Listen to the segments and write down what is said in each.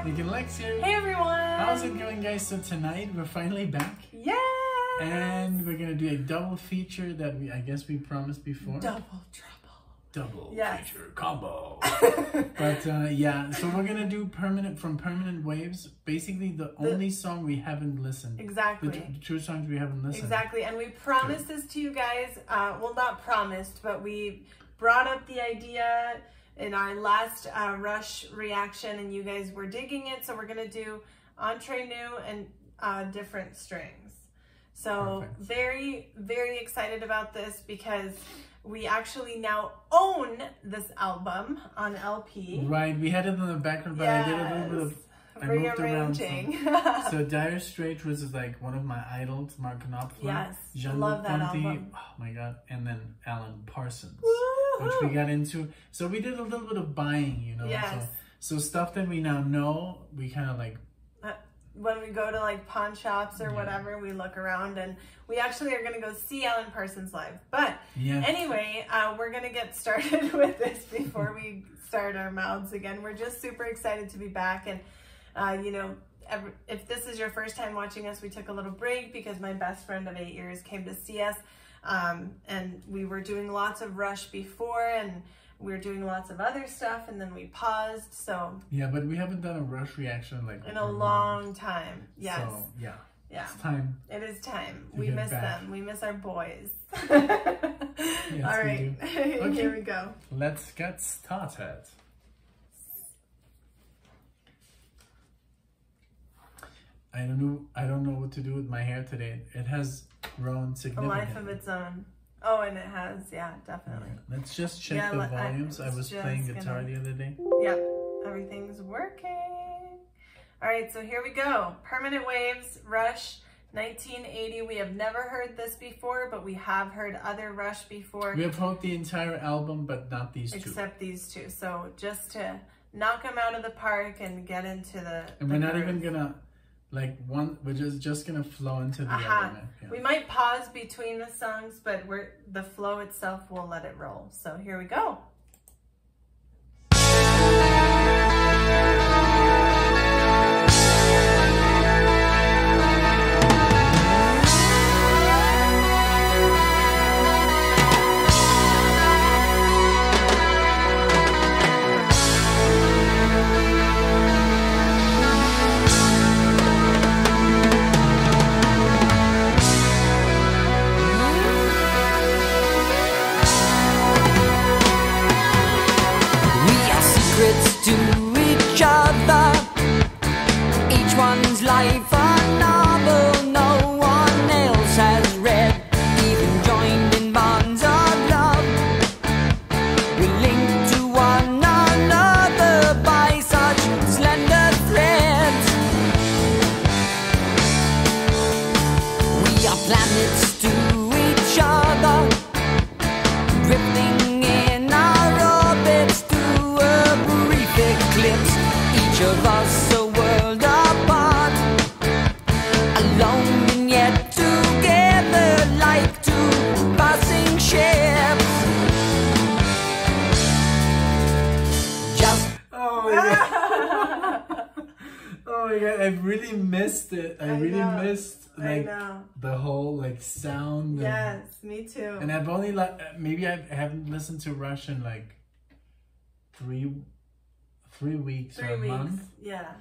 Nick and Lex here. Hey everyone! How's it going, guys? So tonight we're finally back. Yes! And we're gonna do a double feature that I guess we promised before. Double trouble. Double Yes. feature combo. But yeah, so we're gonna do Permanent Waves. Basically the only song we haven't listened. Exactly. The two songs we haven't listened. Exactly. And we promised this to you guys. Well, not promised, but we brought up the idea in our last Rush reaction, and you guys were digging it. So we're gonna do Entre Nous and different strings. So Perfect. very, very excited about this because we actually now own this album on LP. Right, we had it in the background, but I did a little bit of rearranging. So Dire Straits was like one of my idols, Mark Knopfler. Yes, Jean-Luc love that Ponty, album. oh my god, and then Alan Parsons, Woo-hoo! which we got into. So we did a little bit of buying, you know. Yes. So stuff that we now know, we kind of like. When we go to like pawn shops or whatever, we look around, and we actually are going to go see Alan Parsons live. But anyway, we're going to get started with this before we start our mouths again. We're just super excited to be back. And, you know, if this is your first time watching us, we took a little break because my best friend of 8 years came to see us. And we were doing lots of Rush before, and we were doing lots of other stuff, and then we paused. So yeah, but we haven't done a Rush reaction like in a long time. Yes. So yeah, it's time. It is time. We miss them. We miss our boys. Yes, all right, okay. Here we go. Let's get started. I don't know what to do with my hair today. It has grown significantly. A life of its own. Oh, and it has, yeah, definitely. Yeah. Let's just check the volumes. I was playing guitar the other day. Yep, everything's working. All right, so here we go. Permanent Waves, Rush, 1980. We have never heard this before, but we have heard other Rush before. We have heard the entire album, but not these two. Except these two. So just to knock them out of the park and get into the And we're not even gonna, like, we're just gonna flow into the other. Yeah. We might pause between the songs, but the flow itself will let it roll. So here we go. To each other, each one's life a novel no one else has read, even joined in bonds of love. We link to one another by such slender threads. We are planets to each other, drifting in our orbits through a brief eclipse, each of us a world apart, alone and yet together like two passing ships. Just oh my god. Oh my god, I really missed it. I really missed like the whole like sound. Yes, me too. And I've only maybe I haven't listened to Rush in like 3 weeks or a month. Yeah.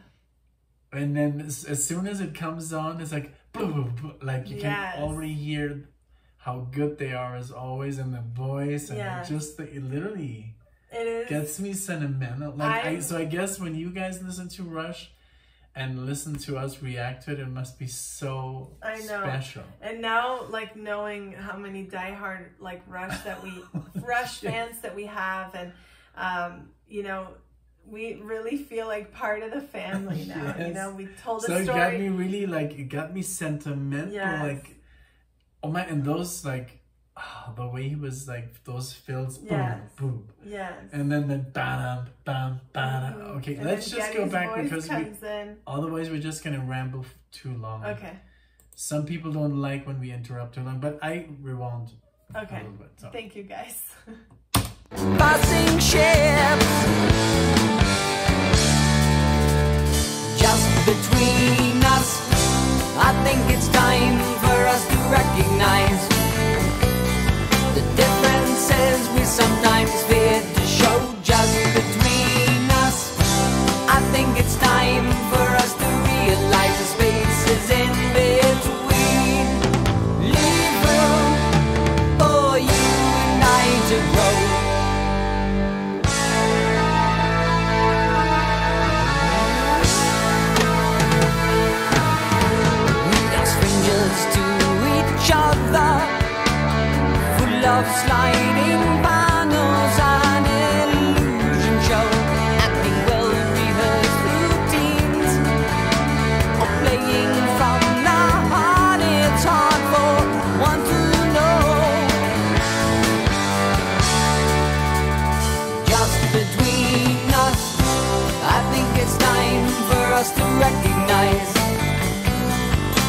And then as soon as it comes on, it's like boom, boom, boom, like you can already hear how good they are as always, and the voice, and it literally gets me sentimental. Like so I guess when you guys listen to Rush and listen to us react to it, it must be so special. And now, like, knowing how many diehard like Rush fans that we have, and you know, we really feel like part of the family now. You know, we told a story. So it got me really it got me sentimental. Like, oh my, and those like the way he was like those fills, boom, boom, and then the bam, bam, bam. Okay, and let's just go back because otherwise we're just gonna ramble too long. Okay. Some people don't like when we interrupt too long, but we won't. Okay. A little bit, so. Thank you, guys. Passing ships. between us. I think it's time for us to recognize the differences we sometimes fear to show just between us. I think it's time for us to realize the spaces in between. Leave room for you and I to grow. To each other, full of sliding panels and illusion show, acting well-rehearsed routines, or playing from the heart. It's hard for one to know. Just between us, I think it's time for us to recognize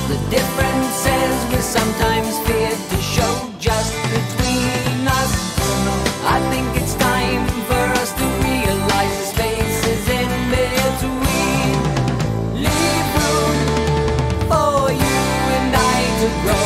the differences we sometimes fear to show just between us. I think it's time for us to realize the spaces in between. Leave room for you and I to grow.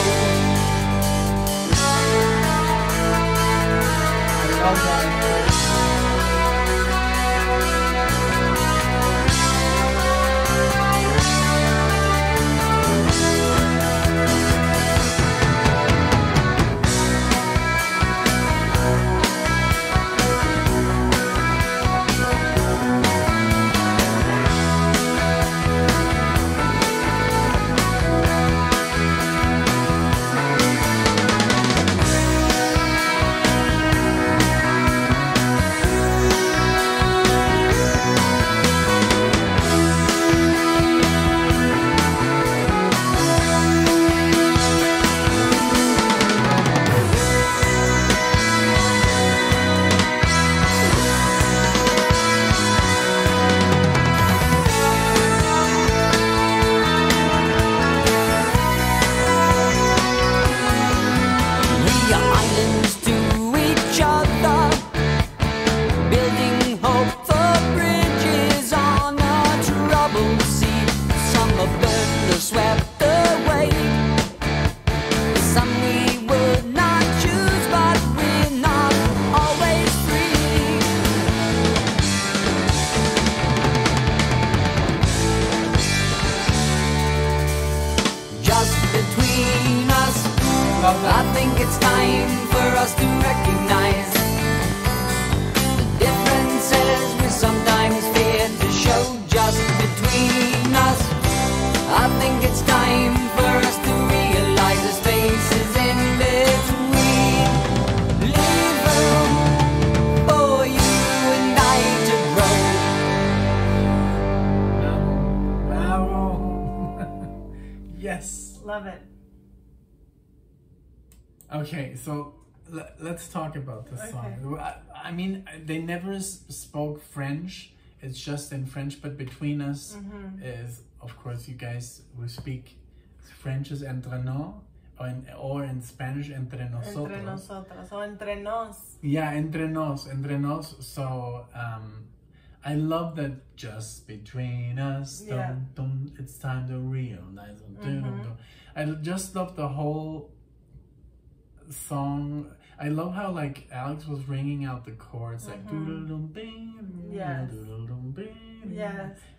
I think it's time for us to recognize the differences we sometimes fear to show just between us. I think it's time for us to realize the spaces in between. Leave room for you and I to grow. Bravo. Yes. Love it. Okay, so let's talk about this song. I mean, they never spoke French. It's just in French, but between us is, of course, you guys who speak French is entre nous, or in Spanish, entre nosotros. Entre nosotros, o entre nos. Yeah, entre nos. So, I love that just between us, it's time to realize. I just love the whole song. I love how like Alex was ringing out the chords like yes.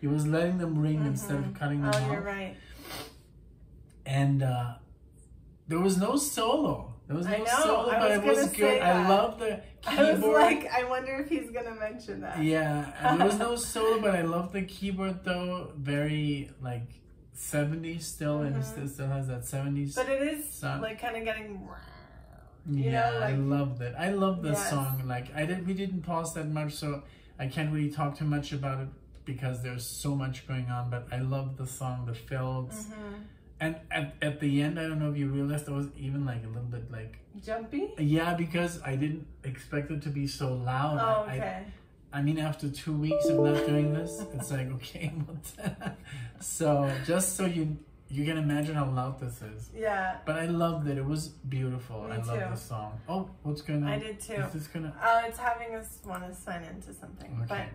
He was letting them ring instead of cutting them off. Oh, you're right. And there was no solo. There was no solo, but it was good. I love the keyboard. I was like, I wonder if he's gonna mention that. Yeah, and there was no solo, but I love the keyboard though. Very like 70s still, and it still has that 70s. But it is sound. Like kind of getting. You know, like, I loved it. I love the song. Like we didn't pause that much, so I can't really talk too much about it because there's so much going on. But I love the song, the fills, and at the end, I don't know if you realized, there was even like a little bit like jumpy. Yeah, because I didn't expect it to be so loud. Oh, okay. I mean, after 2 weeks of not doing this, it's like okay, so just so you can imagine how loud this is. Yeah. But I loved it. It was beautiful. Me I love the song. Oh, what's going on? I did too. Is this gonna? It's having us want to sign into something. Okay.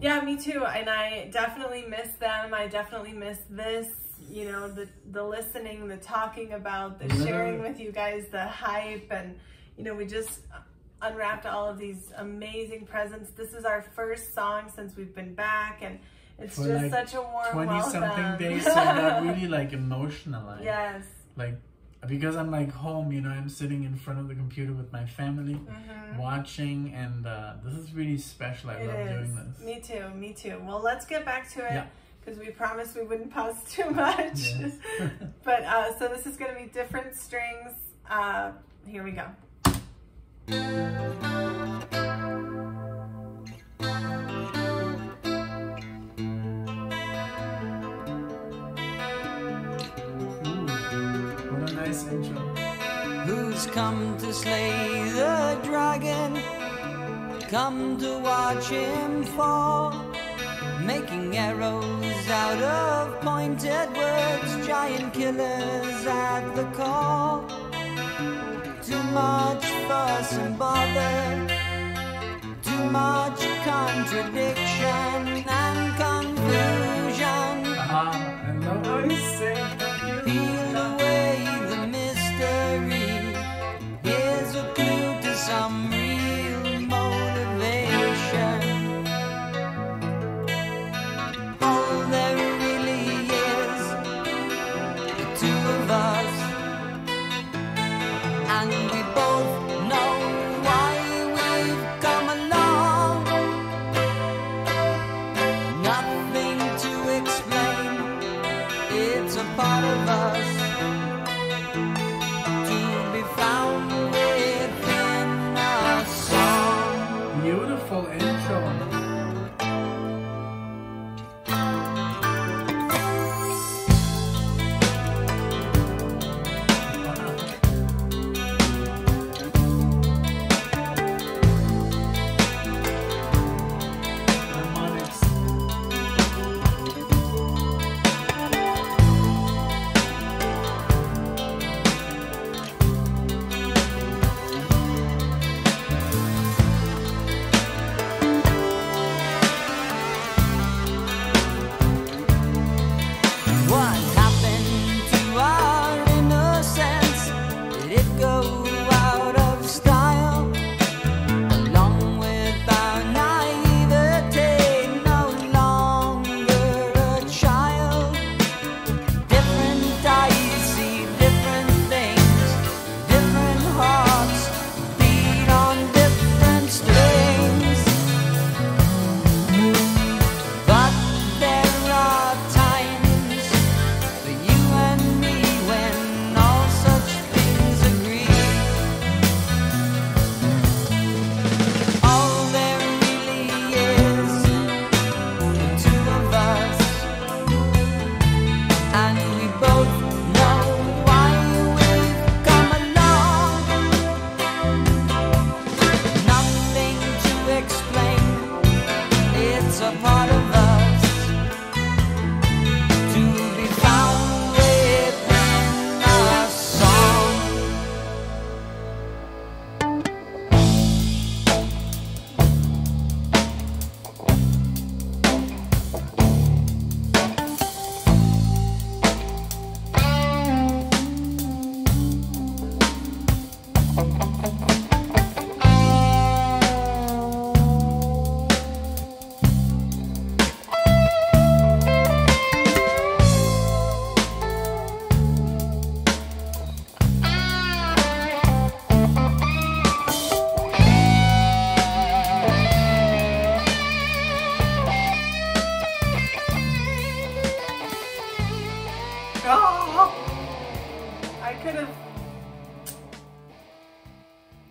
Yeah, me too. And I definitely miss them. I definitely miss this, you know, the listening, the talking about, the sharing with you guys, the hype. And, you know, we just unwrapped all of these amazing presents. This is our first song since we've been back. And it's for just like such a warm 20-something days, so I got really like emotionalized. Yes. Like, because I'm like home, you know, I'm sitting in front of the computer with my family, watching, and this is really special. I love doing this. Me too, me too. Well, let's get back to it, because we promised we wouldn't pause too much. Yes. But so this is going to be Different Strings. Here we go. Who's come to slay the dragon? Come to watch him fall, making arrows out of pointed words, giant killers at the call. Too much fuss and bother, too much contradiction and confusion. I love how you sing. Peel away the mystery. Here's a clue to some real motivation. All there really is, the two of us, and we both know why we've come along. Nothing to explain, it's a part of us. Beautiful intro.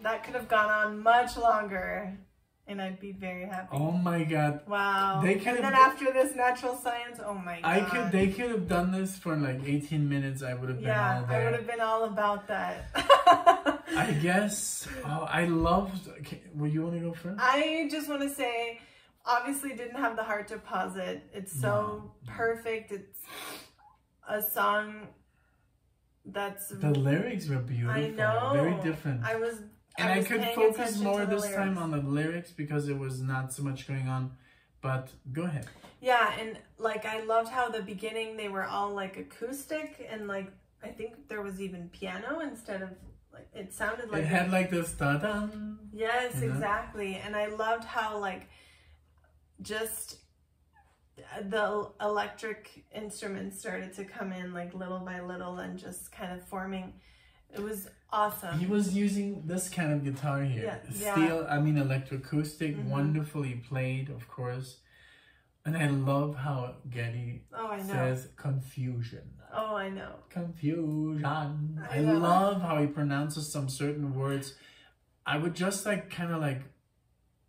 That could have gone on much longer, and I'd be very happy. Oh my god! Wow! And then after this natural science, oh my god! They could have done this for like 18 minutes. I would have been all there. I would have been all about that. I guess. Oh, I loved. Well, you want to go first? I just want to say, obviously, didn't have the heart to pause it. It's so perfect. It's a song that's. The lyrics were beautiful. I know. Very different. I could focus more this time on the lyrics because there was not so much going on but go ahead. Yeah, and like I loved how the beginning they were all like acoustic, and like I think there was even piano instead of like it sounded like it had like this da-dum. Yes, exactly. And I loved how like just the electric instruments started to come in like little by little and just kind of forming. It was awesome. He was using this kind of guitar here. Steel, I mean electroacoustic, wonderfully played, of course. And I love how Geddy says confusion. Oh, I know. Confusion. I love how he pronounces some certain words. I would just like kind of like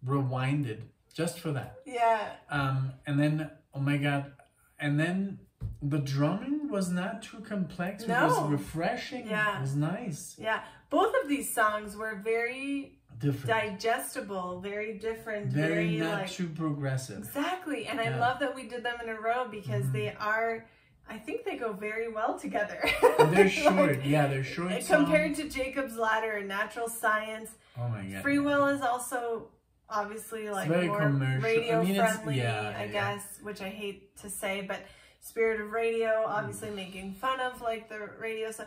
rewind it just for that. Yeah. And then, oh my God. And then the drumming was not too complex. It was refreshing. Yeah. It was nice. Yeah. Both of these songs were very different, digestible, very different, very not like, too progressive. Exactly. And I love that we did them in a row because they are, I think they go very well together. They're short. Like, yeah, they're short compared to Jacob's Ladder and Natural Science. Oh my God. Free Will is also obviously like more radio friendly, I guess, which I hate to say, but Spirit of Radio, obviously making fun of like the radio stuff.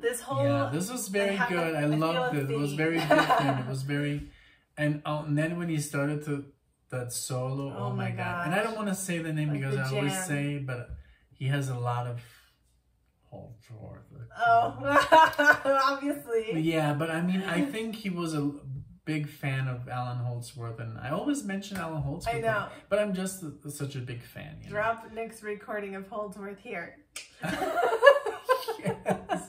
This whole this was very good. I loved it. It was very different. It was very, and then when he started to that solo, oh my God! And I don't want to say the name like because I always say, but he has a lot of Holdsworth. Oh, obviously. Yeah, but I mean, I think he was a big fan of Allan Holdsworth, and I always mention Allan Holdsworth. I know, but I'm just such a big fan. You Drop Nick's recording of Holdsworth here. Yes.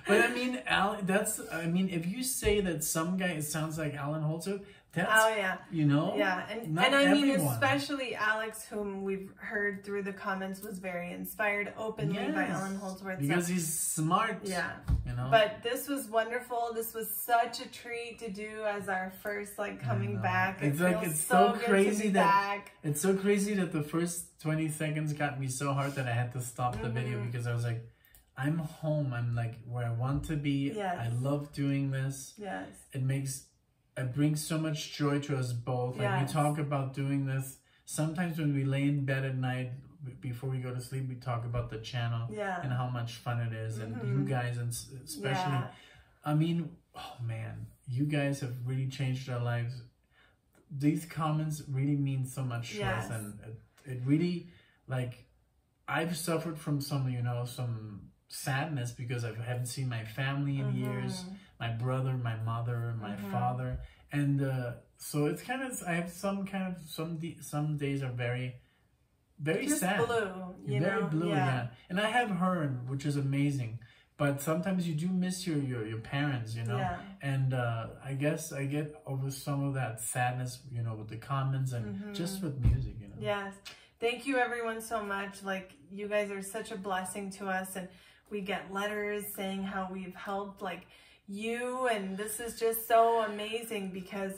But I mean, I mean, if you say that some guy sounds like Allan Holdsworth, that's, you know, and I mean, especially Alex, whom we've heard through the comments, was very inspired openly by Allan Holdsworth because he's smart. Yeah, you know. But this was wonderful. This was such a treat to do as our first like coming back. It's like it's so crazy that it's so crazy that the first 20 seconds got me so hard that I had to stop the video because I was like, I'm home. I'm like where I want to be. Yes. I love doing this. Yes. It brings so much joy to us both. Like we talk about doing this. Sometimes when we lay in bed at night before we go to sleep, we talk about the channel and how much fun it is. And you guys, and especially, I mean, oh man, you guys have really changed our lives. These comments really mean so much to us. And it really, like, I've suffered from some, you know, some sadness because I haven't seen my family in years, my brother, my mother, my father, and so it's kind of, I have some days are very just sad, blue, very blue, and I have her, which is amazing, but sometimes you do miss your parents, you know, and I guess I get over some of that sadness, you know, with the comments and just with music, you know. Yes, thank you everyone so much. Like, you guys are such a blessing to us, and we get letters saying how we've helped like you, and this is just so amazing because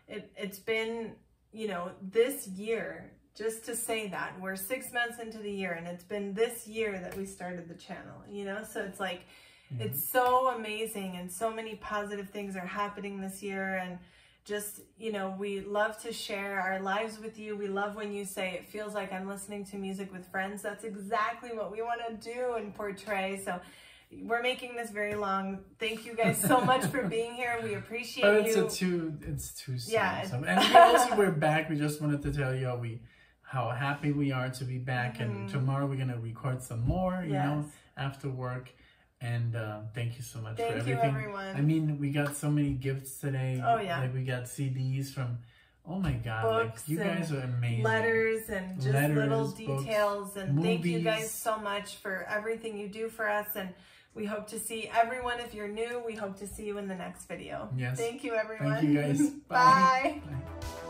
it's been, you know, this year, just to say that we're 6 months into the year, and it's been this year that we started the channel, you know, so it's like it's so amazing, and so many positive things are happening this year, and just, you know, we love to share our lives with you. We love when you say it feels like I'm listening to music with friends. That's exactly what we want to do and portray. So we're making this very long. Thank you guys so much for being here. We appreciate you. It's too soon. Yeah. And we're back. We just wanted to tell you how happy we are to be back. And tomorrow we're going to record some more, you know, after work. And thank you so much for everything. Thank you, everyone. I mean, we got so many gifts today. Oh, yeah. Like, we got CDs from, oh my God. Books, like, you guys are amazing. Letters and just little details. Books, and thank you guys so much for everything you do for us. And we hope to see everyone. If you're new, we hope to see you in the next video. Yes. Thank you, everyone. Thank you, guys. Bye. Bye.